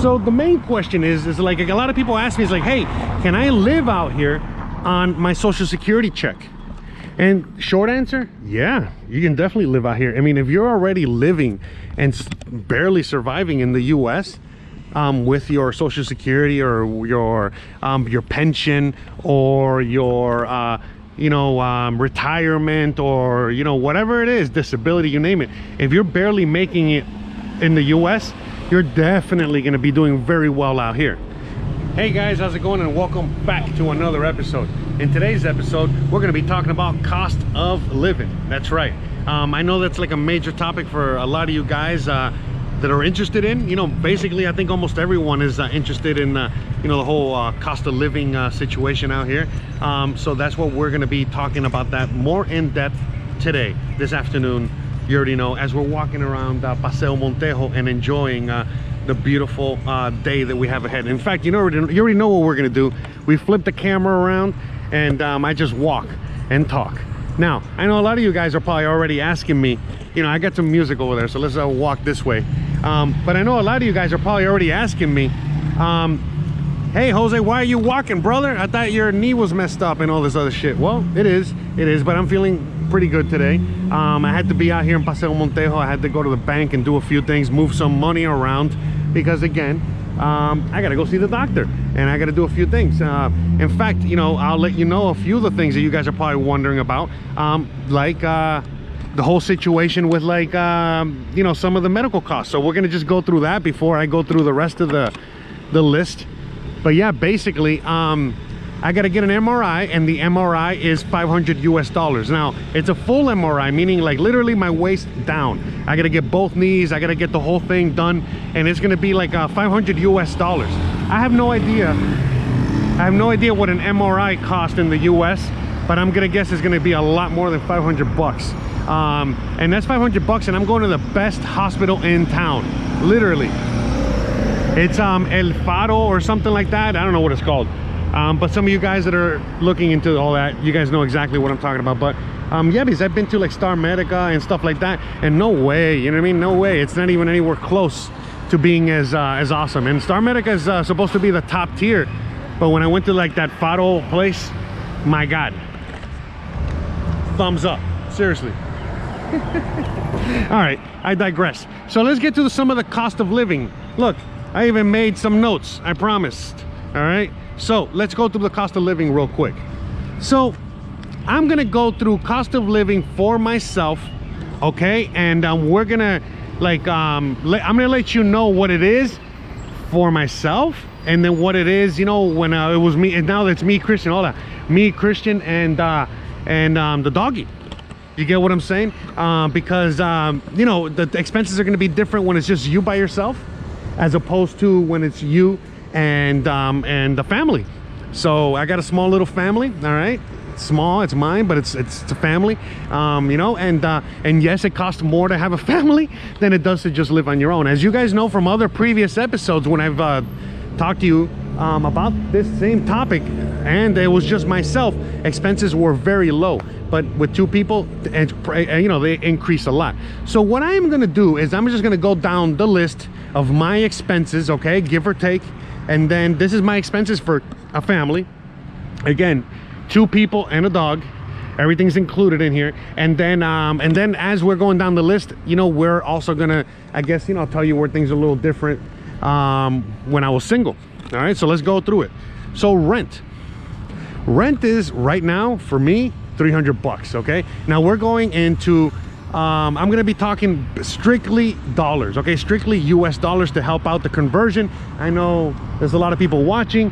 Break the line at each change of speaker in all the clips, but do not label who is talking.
So the main question is like a lot of people ask me, is like, hey, can I live out here on my Social Security check? And short answer, yeah, you can definitely live out here. I mean, if you're already living and barely surviving in the US with your Social Security or your pension or your retirement, or whatever it is, disability, you name it, if you're barely making it in the US, you're definitely going to be doing very well out here. Hey guys, how's it going, and welcome back to another episode. In today's episode, we're going to be talking about cost of living. That's right. I know that's like a major topic for a lot of you guys that are interested in. Basically, I think almost everyone is interested in the whole cost of living situation out here. So that's what we're going to be talking about, that more in depth today, this afternoon. You already know, as we're walking around Paseo Montejo and enjoying the beautiful day that we have ahead. In fact, you already know what we're going to do. We flip the camera around and I just walk and talk. Now, I know a lot of you guys are probably already asking me, I got some music over there, so let's walk this way. But I know a lot of you guys are probably already asking me, hey Jose, why are you walking, brother? I thought your knee was messed up and all this other shit. Well, it is, but I'm feeling pretty good today. I had to be out here in Paseo Montejo. I had to go to the bank and do a few things, move some money around, because again, I gotta go see the doctor and I gotta do a few things. In fact, I'll let you know a few of the things that you guys are probably wondering about, like the whole situation with like some of the medical costs. So we're gonna just go through that before I go through the rest of the list. But yeah, basically I gotta get an MRI, and the MRI is $500 US. Now, it's a full MRI, meaning like literally my waist down. I gotta get both knees, I gotta get the whole thing done, and it's gonna be like $500 US. I have no idea what an MRI cost in the US, but I'm gonna guess it's gonna be a lot more than 500 bucks. And that's 500 bucks, and I'm going to the best hospital in town, literally. It's El Faro or something like that. I don't know what it's called. But some of you guys that are looking into all that, you guys know exactly what I'm talking about. But yeah, because I've been to like Star Medica and stuff like that, and no way, you know what I mean? No way. It's not even anywhere close to being as awesome. And Star Medica is supposed to be the top tier, but when I went to like that Faro place, my God, thumbs up, seriously. All right, I digress. So let's get to some of the cost of living. Look, I even made some notes, I promised. All right, so let's go through the cost of living real quick. So I'm gonna go through cost of living for myself, okay? And we're gonna like I'm gonna let you know what it is for myself, and then what it is, when it was me, and now it's me, Christian, all that, me, Christian, and the doggy. You get what I'm saying? Because the expenses are gonna be different when it's just you by yourself, as opposed to when it's you and the family. So I got a small little family, all right? It's small, it's mine, but it's a family, and yes, it costs more to have a family than it does to just live on your own. As you guys know from other previous episodes, when I've talked to you about this same topic, and it was just myself, expenses were very low. But with two people, they increase a lot. So what I'm gonna do is I'm just gonna go down the list of my expenses, okay, give or take. And then this is my expenses for a family. Again, 2 people and a dog. Everything's included in here. And then as we're going down the list, we're also gonna, I guess, I'll tell you where things are a little different when I was single. All right, so let's go through it. So rent is right now for me 300 bucks. Okay, now we're going into I'm gonna be talking strictly dollars, okay, strictly US dollars to help out the conversion. I know there's a lot of people watching,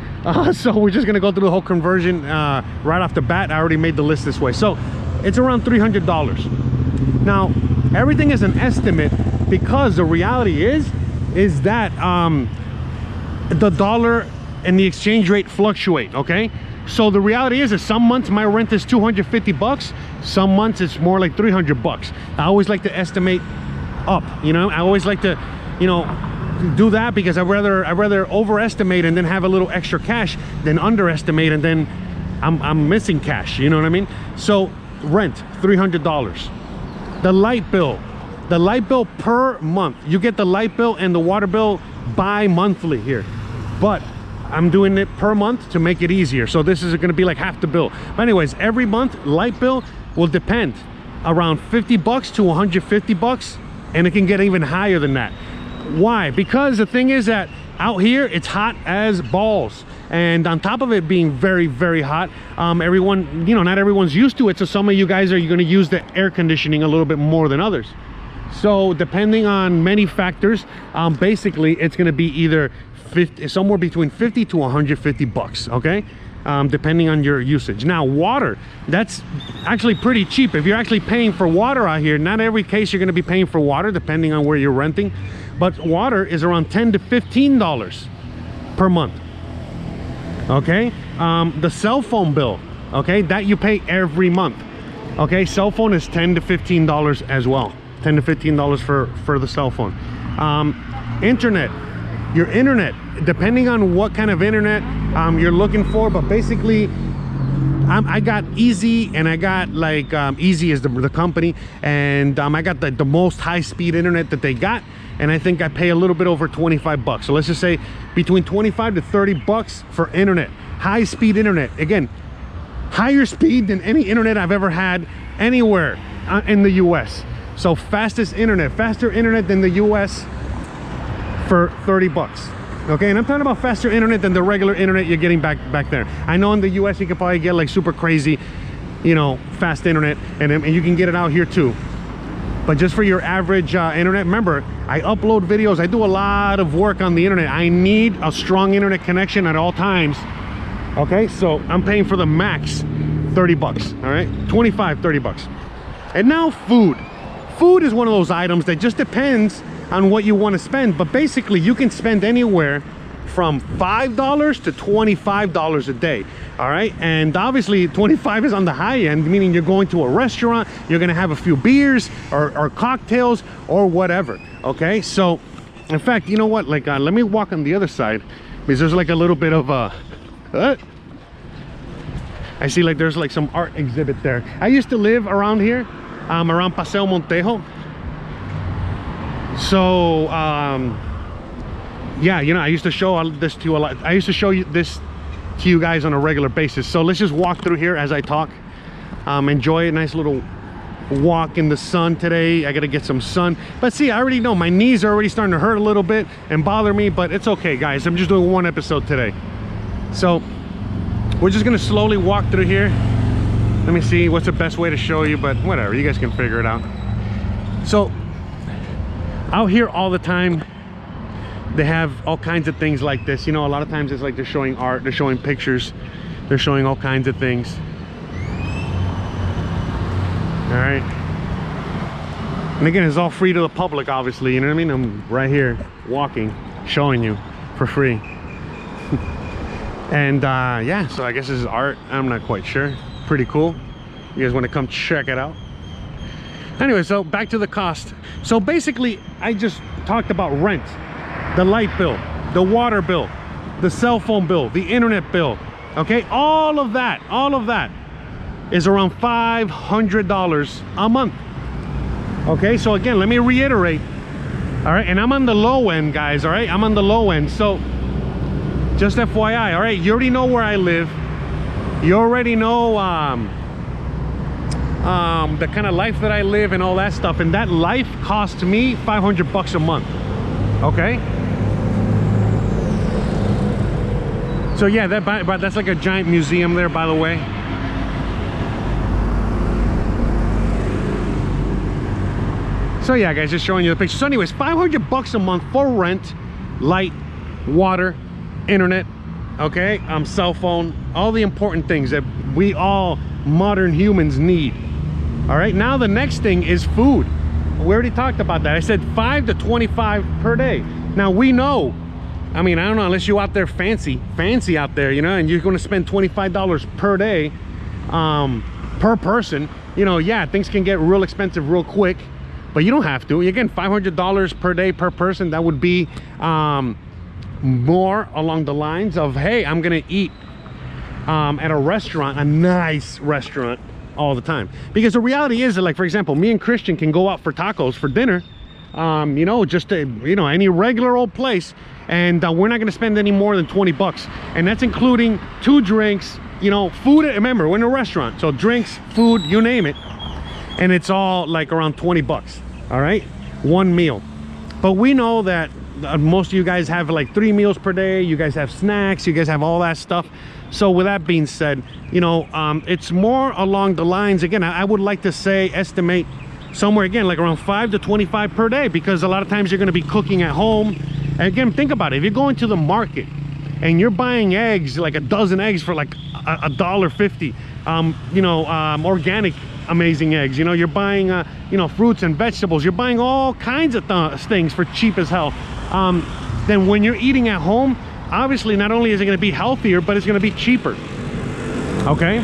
so we're just gonna go through the whole conversion right off the bat. I already made the list this way. So it's around $300. Now everything is an estimate, because the reality is that the dollar and the exchange rate fluctuate, okay? So the reality is that some months my rent is 250 bucks, some months it's more like 300 bucks. I always like to estimate up, I always like to, do that, because I'd rather overestimate and then have a little extra cash than underestimate and then I'm missing cash, you know what I mean? So rent, $300. The light bill, the light bill per month. You get the light bill and the water bill bi-monthly here, but I'm doing it per month to make it easier. So this is going to be like half the bill. But anyways, every month light bill will depend around 50 bucks to 150 bucks, and it can get even higher than that. Why? Because the thing is that out here it's hot as balls, and on top of it being very, very hot, everyone, you know, not everyone's used to it. So some of you guys are going to use the air conditioning a little bit more than others. So depending on many factors, basically it's going to be either somewhere between 50 to 150 bucks, okay, depending on your usage. Now water, that's actually pretty cheap. If you're actually paying for water out here, not every case you're going to be paying for water, depending on where you're renting, but water is around $10 to $15 per month. Okay, the cell phone bill, okay, that you pay every month. Okay, cell phone is $10 to $15 as well. $10 to $15 for the cell phone. Internet, your internet, depending on what kind of internet you're looking for, but basically I got Easy, and I got like Easy is the company, and I got the most high-speed internet that they got, and I think I pay a little bit over 25 bucks. So let's just say between 25 to 30 bucks for internet, high-speed internet. Again, higher speed than any internet I've ever had anywhere in the US. So fastest internet, faster internet than the US for 30 bucks. Okay, and I'm talking about faster internet than the regular internet you're getting back there. I know in the US you can probably get like super crazy, you know, fast internet, and you can get it out here too. But just for your average internet, remember, I upload videos, I do a lot of work on the internet. I need a strong internet connection at all times. Okay, so I'm paying for the max 30 bucks, all right? 25, 30 bucks. And now food. Food is one of those items that just depends on what you want to spend, but basically you can spend anywhere from $5 to $25 a day, all right? And obviously 25 is on the high end, meaning you're going to a restaurant, you're gonna have a few beers or cocktails or whatever, okay? So in fact, you know what, like let me walk on the other side, because there's like a little bit of I see like there's like some art exhibit there. I used to live around here, around Paseo Montejo. So yeah, you know, I used to show this to you a lot. I used to show you this to you guys on a regular basis. So let's just walk through here as I talk. Enjoy a nice little walk in the sun today. I gotta get some sun, but see, I already know my knees are already starting to hurt a little bit and bother me, but it's okay, guys. I'm just doing one episode today. So we're just gonna slowly walk through here. Let me see what's the best way to show you, but whatever, you guys can figure it out. So out here all the time they have all kinds of things like this, you know. A lot of times it's like they're showing art, they're showing pictures, they're showing all kinds of things. All right, and again, it's all free to the public, obviously, you know what I mean? I'm right here walking, showing you for free. And yeah, so I guess this is art, I'm not quite sure. Pretty cool. You guys want to come check it out? Anyway, so back to the cost. So basically I just talked about rent, the light bill, the water bill, the cell phone bill, the internet bill, okay? All of that is around $500 a month. Okay, so again, let me reiterate, all right? And I'm on the low end, guys, all right? I'm on the low end. So just FYI, all right? You already know where I live. You already know the kind of life that I live and all that stuff, and that life costs me 500 bucks a month. Okay, so yeah, that's like a giant museum there, by the way. So yeah, guys, just showing you the picture. So anyways, 500 bucks a month for rent, light, water, internet, okay, cell phone, all the important things that we all modern humans need. All right, now the next thing is food. We already talked about that. I said 5 to 25 per day. Now we know, I mean, I don't know, unless you're out there fancy out there, you know, and you're going to spend $25 per day per person, you know, yeah, things can get real expensive real quick, but you don't have to. Again, $500 per day per person, that would be more along the lines of, hey, I'm gonna eat at a restaurant, a nice restaurant, all the time. Because the reality is that, like, for example, me and Christian can go out for tacos for dinner, you know, just to, you know, any regular old place, and we're not going to spend any more than 20 bucks, and that's including 2 drinks, you know, food. Remember, we're in a restaurant, so drinks, food, you name it, and it's all like around 20 bucks. All right, one meal. But we know that most of you guys have like 3 meals per day. You guys have snacks, you guys have all that stuff. So with that being said, you know, it's more along the lines, again, I would like to say estimate somewhere, again, like around 5 to 25 per day, because a lot of times you're going to be cooking at home. And again, think about it. If you're going to the market and you're buying eggs, like a dozen eggs for like $1.50, you know, organic amazing eggs, you know, you're buying you know, fruits and vegetables, you're buying all kinds of things for cheap as hell. Then when you're eating at home, obviously not only is it going to be healthier, but it's going to be cheaper. Okay,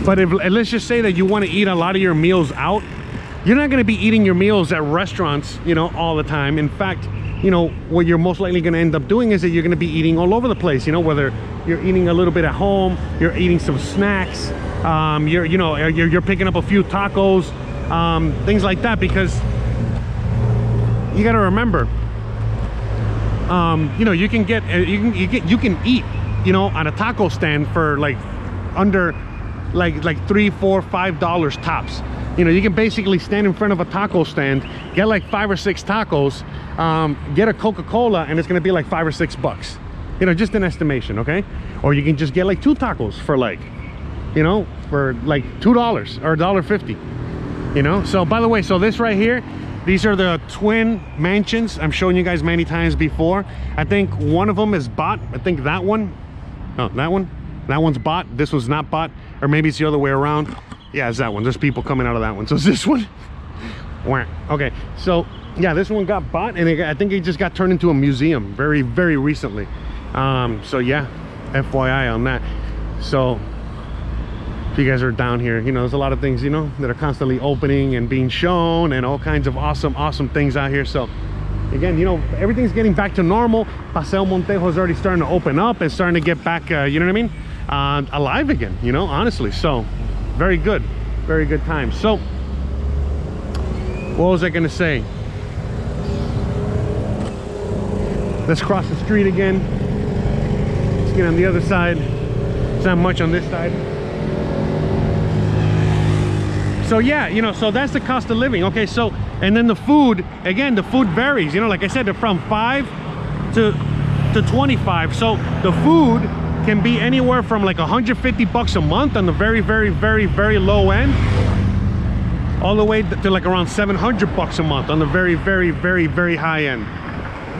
but if, let's just say that you want to eat a lot of your meals out, you're not going to be eating your meals at restaurants, you know, all the time. In fact, you know, what you're most likely going to end up doing is that you're going to be eating all over the place, you know, whether you're eating a little bit at home, you're eating some snacks, you're picking up a few tacos, things like that, because you got to remember, you know, you can eat, you know, on a taco stand for like under like $3, $4, $5 tops. You know, you can basically stand in front of a taco stand, get like 5 or 6 tacos, get a Coca-Cola, and it's going to be like $5 or $6. You know, just an estimation, okay? Or you can just get like 2 tacos for like, you know, for like $2 or $1.50. You know, so by the way, so this right here, these are the twin mansions I'm showing you guys many times before. I think one of them is bought. I think that one, oh, that one's bought. This one's not bought, or maybe it's the other way around. Yeah, it's that one. There's people coming out of that one. So it's this one. Okay, so yeah, this one got bought, and I think it just got turned into a museum very, very recently. So yeah, FYI on that. So if you guys are down here, you know, there's a lot of things, you know, that are constantly opening and being shown, and all kinds of awesome things out here. So again, you know, everything's getting back to normal. Paseo Montejo is already starting to open up and starting to get back, you know what I mean, alive again, you know, honestly. So very good time. So what was I gonna say? Let's cross the street again. Let's get on the other side. There's not much on this side. So yeah, you know, so that's the cost of living. Okay, so, and then the food, again, the food varies, you know, like I said, they're from 5 to 25. So the food can be anywhere from like 150 bucks a month on the very low end, all the way to like around 700 bucks a month on the very high end.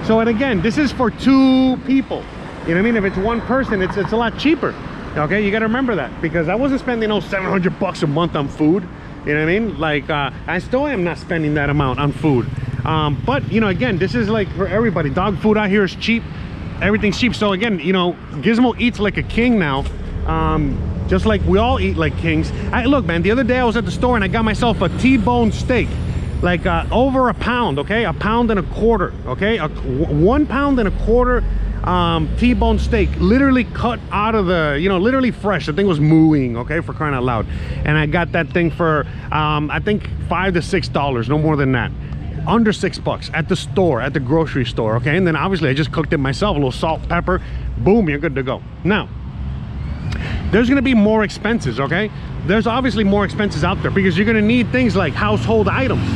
So, and again, this is for 2 people. You know what I mean? If it's 1 person, it's a lot cheaper. Okay, you got to remember that, because I wasn't spending no 700 bucks a month on food. You know what I mean? Like, I still am not spending that amount on food. But, you know, again, this is like for everybody. Dog food out here is cheap. Everything's cheap. So again, you know, Gizmo eats like a king now. Just like we all eat like kings. Look, man, the other day I was at the store and I got myself a T-bone steak. Like over a pound, okay? A pound and a quarter, okay? 1 pound and a quarter T-bone steak, literally cut out of the, you know, literally fresh. The thing was mooing, okay, for crying out loud. And I got that thing for I think $5 to $6, no more than that. Under $6 at the store, at the grocery store, okay? And then obviously I just cooked it myself, a little salt, pepper, boom, you're good to go. Now, there's gonna be more expenses, okay? There's obviously more expenses out there, because you're gonna need things like household items.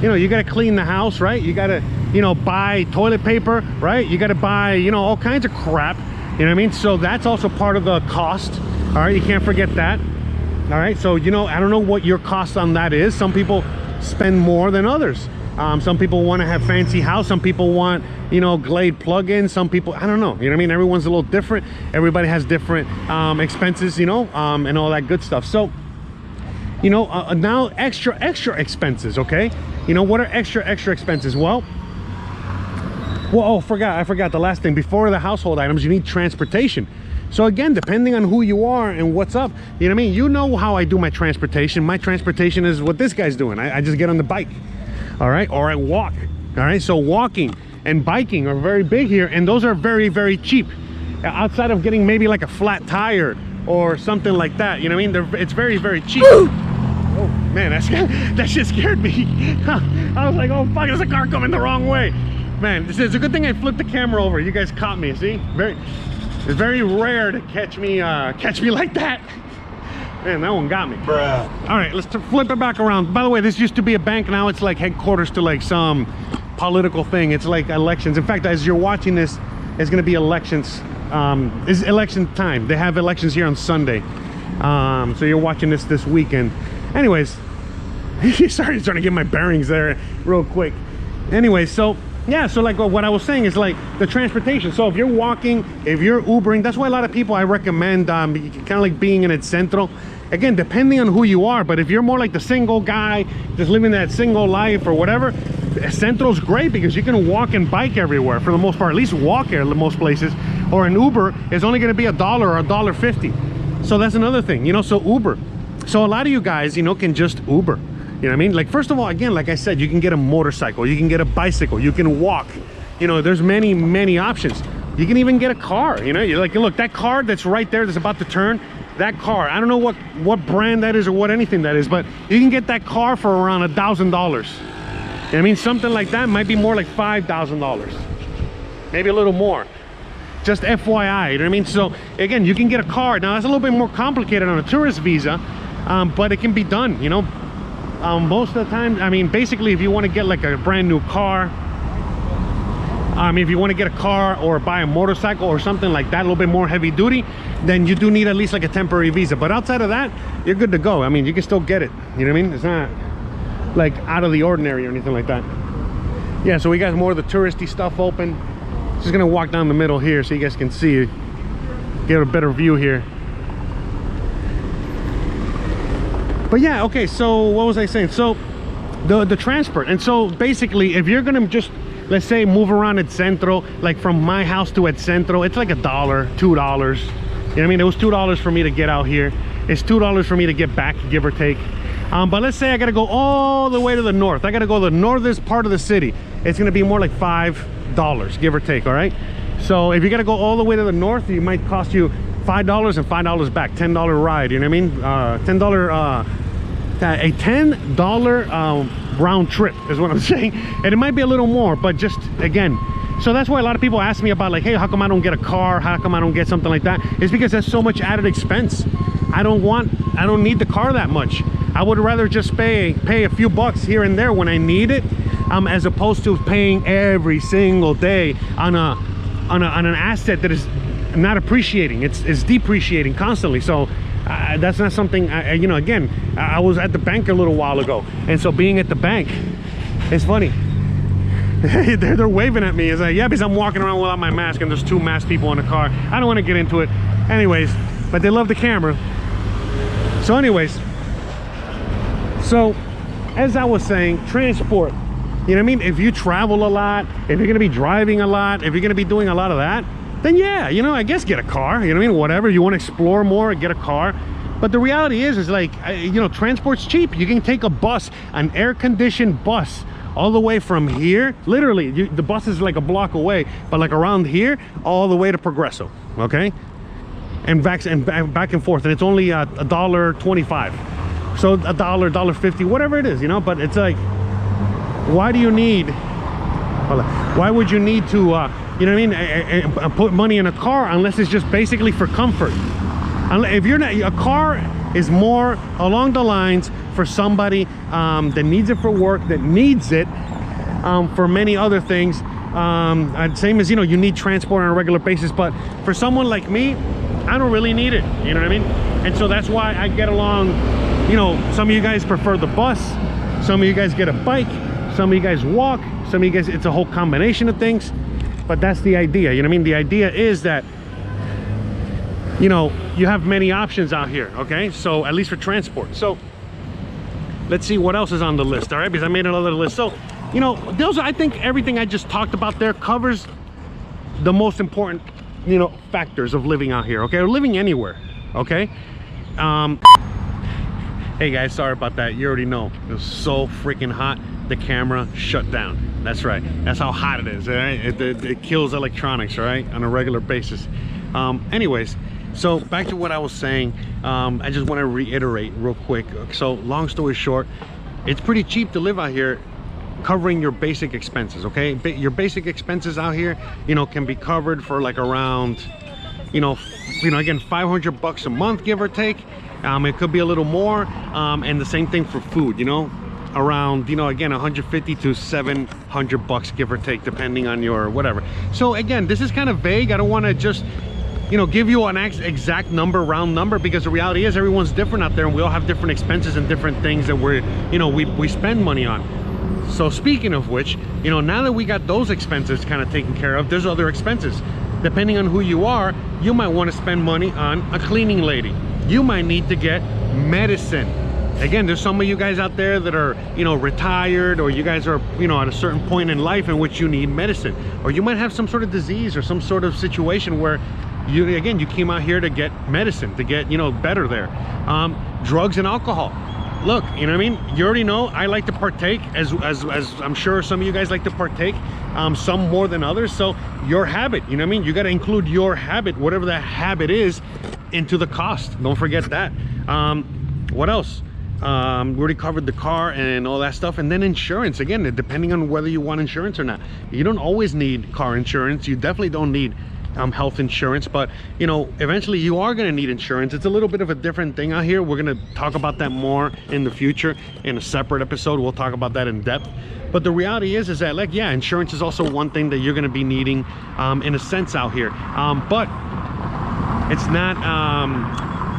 You know, you gotta clean the house, right? You gotta, you know, buy toilet paper, right? You gotta buy, you know, all kinds of crap, you know what I mean? So that's also part of the cost, all right? You can't forget that, all right? So, you know, I don't know what your cost on that is. Some people spend more than others. Some people want to have fancy house. Some people want, you know, Glade plugins. Some people, I don't know, you know what I mean? Everyone's a little different. Everybody has different expenses, you know, and all that good stuff. So, you know, now extra expenses, okay? You know, what are extra expenses? Well, oh, I forgot the last thing. Before the household items, you need transportation. So again, depending on who you are and what's up, you know what I mean? You know how I do my transportation. My transportation is what this guy's doing. I just get on the bike, all right? Or I walk, all right? So walking and biking are very big here, and those are very cheap. Outside of getting maybe like a flat tire or something like that. You know what I mean? It's very, very cheap. Oh man, that shit scared me. I was like, oh fuck, there's a car coming the wrong way. Man, it's a good thing I flipped the camera over. You guys caught me. See, it's very rare to catch me like that. Man, that one got me. Bruh. All right, let's flip it back around. By the way, this used to be a bank. Now it's like headquarters to like some political thing. It's like elections. In fact, as you're watching this, it's going to be elections. It's election time. They have elections here on Sunday. So you're watching this weekend. Anyways, sorry, trying to get my bearings there real quick. Anyways, so yeah, so like what I was saying is like the transportation. So if you're walking, if you're Ubering, that's why a lot of people I recommend kind of like being in El Centro. Again, depending on who you are, but if you're more like the single guy, just living that single life or whatever, Centro's great because you can walk and bike everywhere for the most part, at least walk here in most places. Or an Uber is only going to be $1 or $1.50. So that's another thing, you know, so Uber. So a lot of you guys, you know, can just Uber. You know what I mean? Like, first of all, again, like I said, you can get a motorcycle, you can get a bicycle, you can walk. You know, there's many options. You can even get a car, you know? You're like, look, that car that's right there that's about to turn, that car, I don't know what brand that is or what anything that is, but you can get that car for around $1,000. I mean, something like that might be more like $5,000, maybe a little more. Just FYI, you know what I mean? So again, you can get a car. Now that's a little bit more complicated on a tourist visa, but it can be done, you know. Most of the time, I mean, basically if you want to get like a brand new car, if you want to get a car or buy a motorcycle or something like that, a little bit more heavy duty, then you do need at least like a temporary visa. But outside of that, you're good to go. I mean, you can still get it, you know what I mean? It's not like out of the ordinary or anything like that. Yeah, so we got more of the touristy stuff open. Just gonna walk down the middle here so you guys can see, get a better view here. But yeah, okay, so what was I saying? So the transport. And so basically, if you're gonna just, let's say, move around at Centro, like from my house to at Centro, it's like $1, $2. You know what I mean? It was $2 for me to get out here. It's $2 for me to get back, give or take. But let's say I gotta go all the way to the north. I gotta go to the northern part of the city. It's gonna be more like $5, give or take, all right? So if you gotta go all the way to the north, it might cost you $5 and $5 back, $10 ride, you know what I mean? A $10 round trip is what I'm saying. And it might be a little more, but just, again, so that's why a lot of people ask me about like, hey, how come I don't get a car? How come I don't get something like that? It's because that's so much added expense. I don't need the car that much. I would rather just pay a few bucks here and there when I need it, as opposed to paying every single day on an asset that is not appreciating. It's depreciating constantly. So that's not something you know. Again, I was at the bank a little while ago, and so being at the bank, it's funny. they're waving at me. It's like, yeah, because I'm walking around without my mask and there's 2 masked people in the car. I don't want to get into it anyways, but they love the camera. So anyways, so as I was saying, transport, you know what I mean? If you travel a lot, if you're gonna be driving a lot, if you're gonna be doing a lot of that, then yeah, you know, I guess get a car, you know what I mean? Whatever, you want to explore more, get a car. But the reality is like, you know, transport's cheap. You can take a bus, an air-conditioned bus, all the way from here, literally, the bus is like a block away, but like around here, all the way to Progreso, okay? And back and forth, and it's only $1.25. So $1, $1.50, whatever it is, you know. But it's like, why do you need, why would you need to, you know what I mean, put money in a car unless it's just basically for comfort? If you're not, a car is more along the lines for somebody that needs it for work, that needs it for many other things. Same as, you know, you need transport on a regular basis, but for someone like me, I don't really need it, you know what I mean? And so that's why I get along, you know, some of you guys prefer the bus, some of you guys get a bike, some of you guys walk, some of you guys, it's a whole combination of things. But that's the idea, you know what I mean? The idea is that, you know, you have many options out here, okay? So at least for transport. So let's see what else is on the list, all right? Because I made another list. So, you know, those, I think everything I just talked about there covers the most important, you know, factors of living out here, okay? Or living anywhere, okay? Hey guys, sorry about that. You already know, it was so freaking hot, the camera shut down. That's right, that's how hot it is, all right? It kills electronics, all right, on a regular basis. Anyways, So back to what I was saying, I just want to reiterate real quick. So long story short, it's pretty cheap to live out here, covering your basic expenses. Okay, your basic expenses out here, you know, can be covered for like around, you know, again, $500 a month, give or take. It could be a little more, and the same thing for food, you know, around, you know, again, 150 to 700 bucks, give or take, depending on your whatever. So again, this is kind of vague. I don't want to just, you know, give you an exact number, round number, because the reality is everyone's different out there, and we all have different expenses and different things that we're, you know, we spend money on. So speaking of which, you know, now that we got those expenses kind of taken care of, there's other expenses. Depending on who you are, you might want to spend money on a cleaning lady. You might need to get medicine. Again, there's some of you guys out there that are, you know, retired, or you guys are, you know, at a certain point in life in which you need medicine, or you might have some sort of disease or some sort of situation where you came out here to get medicine, to get, you know, better there. Drugs and alcohol. Look, you know what I mean? You already know I like to partake, as I'm sure some of you guys like to partake, some more than others. So your habit, you know what I mean? You got to include your habit, whatever that habit is, into the cost. Don't forget that. What else? We already covered the car and all that stuff. And then insurance, again, depending on whether you want insurance or not. You don't always need car insurance. You definitely don't need health insurance, but you know, eventually you are going to need insurance. It's a little bit of a different thing out here. We're going to talk about that more in the future in a separate episode. We'll talk about that in depth. But the reality is that, like, yeah, insurance is also one thing that you're going to be needing in a sense out here, but it's not,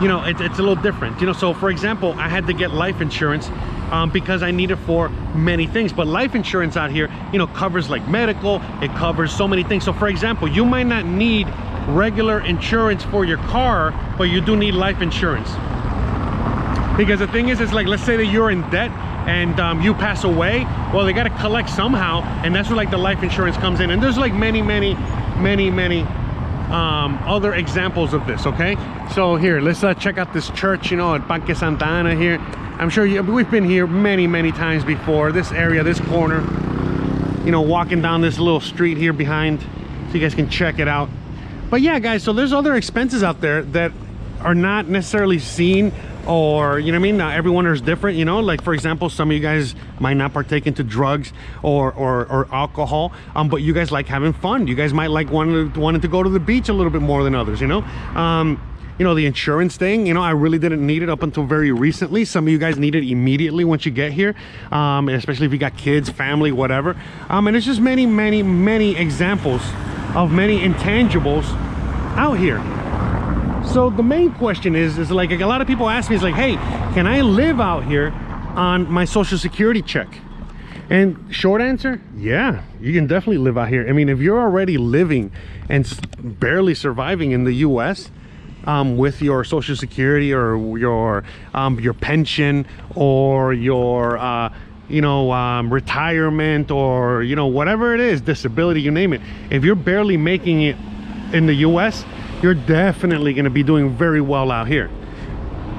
you know, it's a little different, you know. So for example, I had to get life insurance because I need it for many things. But life insurance out here, you know, covers like medical, it covers so many things. So for example, you might not need regular insurance for your car, but you do need life insurance. Because the thing is, it's like, let's say that you're in debt and you pass away. Well, they got to collect somehow, and that's where like the life insurance comes in. And there's like many other examples of this. Okay, so here, let's check out this church, you know, at Parque Santa Ana here. I'm sure we've been here many times before. This area, this corner, you know, walking down this little street here behind, so you guys can check it out. But yeah, guys, so there's other expenses out there that are not necessarily seen, or, you know what I mean, everyone is different, you know. Like for example, some of you guys might not partake into drugs or alcohol, but you guys like having fun. You guys might like wanting to go to the beach a little bit more than others, you know. You know, the insurance thing, you know, I really didn't need it up until very recently. Some of you guys need it immediately once you get here, and especially if you got kids, family, whatever. And it's just many examples of many intangibles out here. So the main question is like, a lot of people ask me, is like, hey, can I live out here on my Social Security check? And short answer, yeah, you can definitely live out here. I mean, if you're already living and barely surviving in the US, with your Social Security or your pension or your you know, retirement, or, you know, whatever it is, disability, you name it. If you're barely making it in the US, you're definitely going to be doing very well out here.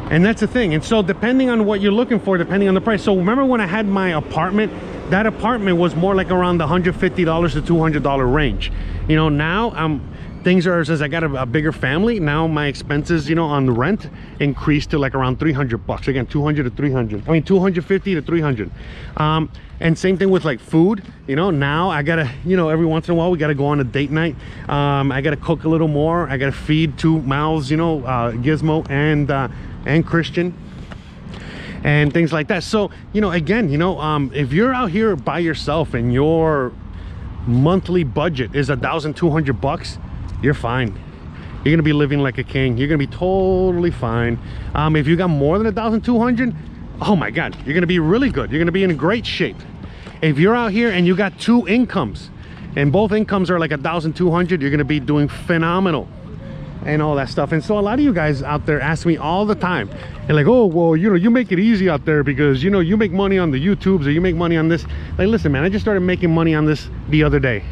And that's the thing. And so depending on what you're looking for, depending on the price. So remember when I had my apartment, that apartment was more like around the $150 to $200 range. You know, now things are, as I got a bigger family, now my expenses, you know, on the rent increased to like around 300 bucks. Again, 200 to 300. I mean, 250 to 300. And same thing with like food, you know. Now I gotta, you know, every once in a while we gotta go on a date night. I gotta cook a little more. I gotta feed 2 mouths, you know, Gizmo and Christian, and things like that. So, you know, again, you know, if you're out here by yourself and your monthly budget is 1,200 bucks, you're fine. You're gonna be living like a king. You're gonna be totally fine. If you got more than 1,200, oh my God, you're gonna be really good. You're gonna be in great shape. If you're out here and you got 2 incomes and both incomes are like 1,200, you're gonna be doing phenomenal and all that stuff. And so a lot of you guys out there ask me all the time, and like, oh, well, you know, you make it easy out there because, you know, you make money on the YouTubes, or you make money on this. Like, listen, man, I just started making money on this the other day,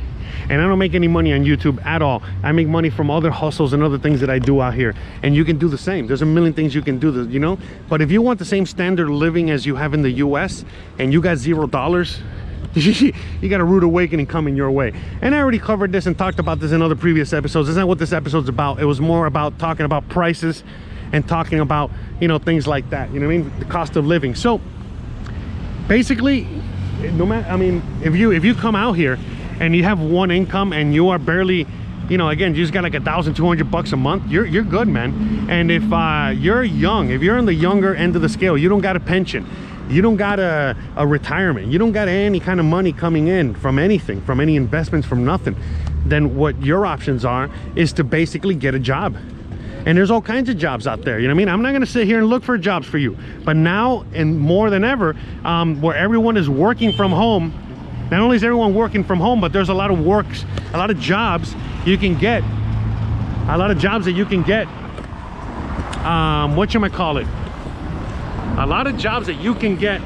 and I don't make any money on YouTube at all. I make money from other hustles and other things that I do out here, and you can do the same. There's a million things you can do, you know. But if you want the same standard of living as you have in the US and you got $0, you got a rude awakening coming your way. And I already covered this and talked about this in other previous episodes. That's not what this episode's about. It was more about talking about prices and talking about, you know, things like that, you know what I mean, the cost of living. So basically, no matter, I mean, if you come out here and you have one income and you are barely, you know, again, you just got like $1,200 a month, you're good, man. And if you're young, if you're on the younger end of the scale, you don't got a pension, you don't got a retirement, you don't got any kind of money coming in from anything, from any investments, from nothing, then what your options are is to basically get a job. And there's all kinds of jobs out there, you know what I mean? I'm not going to sit here and look for jobs for you, but now and more than ever, where everyone is working from home, not only is everyone working from home, but there's a lot of jobs you can get, a lot of jobs that you can get, whatchamacallit, a lot of jobs that you can get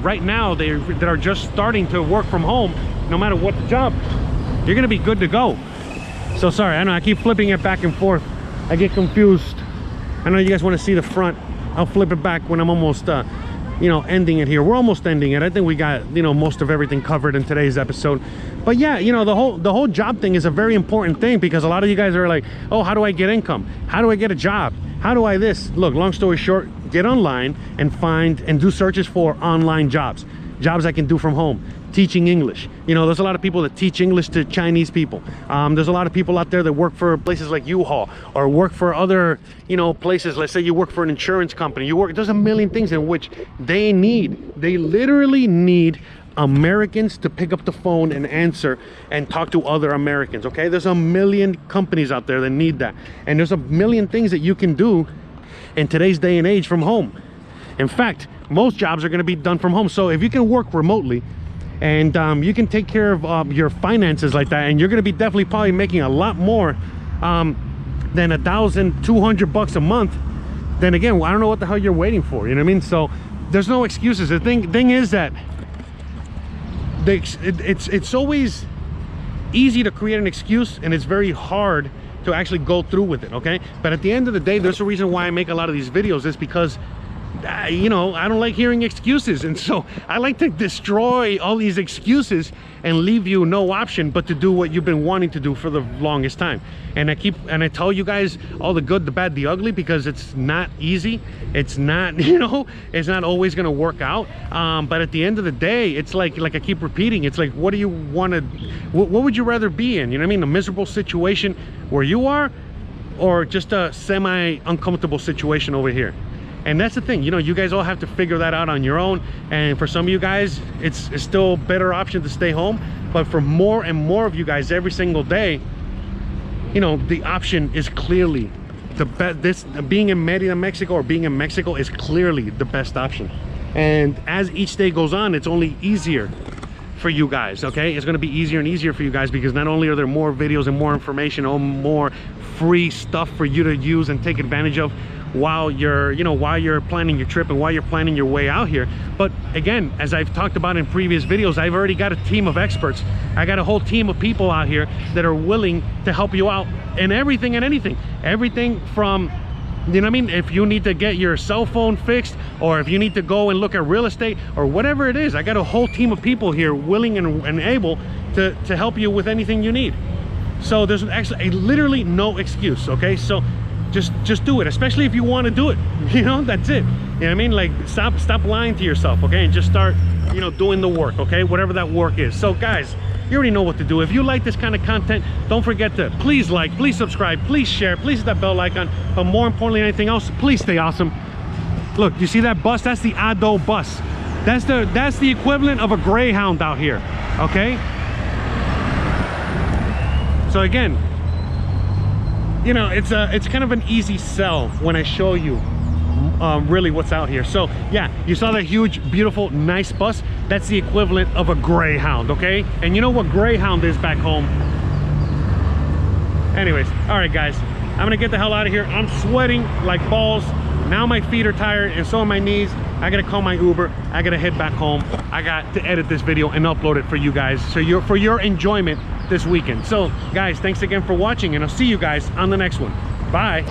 right now that are just starting to work from home. No matter what the job, you're gonna be good to go. So sorry, I know I keep flipping it back and forth, I get confused. I know you guys want to see the front. I'll flip it back when I'm almost you know, ending it here. We're almost ending it. I think we got, you know, most of everything covered in today's episode. But yeah, you know, the whole job thing is a very important thing, because a lot of you guys are like, oh, how do I get income? How do I get a job? How do I this? Look, long story short, get online and find and do searches for online jobs I can do from home. Teaching English, you know, there's a lot of people that teach English to Chinese people. There's a lot of people out there that work for places like U-Haul, or work for other, you know, places. Let's say you work for an insurance company, there's a million things in which they literally need Americans to pick up the phone and answer and talk to other Americans. Okay, there's a million companies out there that need that, and there's a million things that you can do in today's day and age from home. In fact, most jobs are going to be done from home. So if you can work remotely and you can take care of your finances like that, and you're going to be definitely probably making a lot more than $1,200 a month, then again, I don't know what the hell you're waiting for, you know what I mean? So there's no excuses. The thing is that it's always easy to create an excuse, and it's very hard to actually go through with it, okay? But at the end of the day, there's a reason why I make a lot of these videos, is because you know, I don't like hearing excuses, and so I like to destroy all these excuses and leave you no option but to do what you've been wanting to do for the longest time. And I tell you guys all the good, the bad, the ugly, because it's not easy. It's not, you know, it's not always going to work out, but at the end of the day, it's like I keep repeating, it's like, what do you want to, what would you rather be in, you know what I mean? A miserable situation where you are, or just a semi uncomfortable situation over here? And that's the thing, you know, you guys all have to figure that out on your own. And for some of you guys, it's still a better option to stay home. But for more and more of you guys every single day, you know, the option is clearly the best. Being in Merida, Mexico, or being in Mexico is clearly the best option. And as each day goes on, it's only easier for you guys, okay? It's going to be easier and easier for you guys, because not only are there more videos and more information, or more free stuff for you to use and take advantage of while you're, you know, while you're planning your trip and while you're planning your way out here. But again, as I've talked about in previous videos, I've already got a team of experts. I got a whole team of people out here that are willing to help you out in everything and anything. Everything from, you know what I mean, if you need to get your cell phone fixed, or if you need to go and look at real estate, or whatever it is, I got a whole team of people here willing and able to help you with anything you need. So there's actually literally no excuse, okay? So just do it, especially if you want to do it, you know, that's it. You know what I mean? Like, stop lying to yourself, okay? And just start, you know, doing the work, okay? Whatever that work is. So guys, you already know what to do. If you like this kind of content, don't forget to please like, please subscribe, please share, please hit that bell icon. But more importantly than anything else, please stay awesome. Look, you see that bus? That's the Ado bus. That's the equivalent of a Greyhound out here, okay? So again, you know, it's kind of an easy sell when I show you really what's out here. So yeah, you saw that huge, beautiful, nice bus. That's the equivalent of a Greyhound, okay? And you know what Greyhound is back home. Anyways, all right guys, I'm gonna get the hell out of here. I'm sweating like balls. Now my feet are tired, and so are my knees. I gotta call my Uber. I gotta head back home. I got to edit this video and upload it for you guys, so for your enjoyment this weekend. So guys, thanks again for watching, and I'll see you guys on the next one. Bye.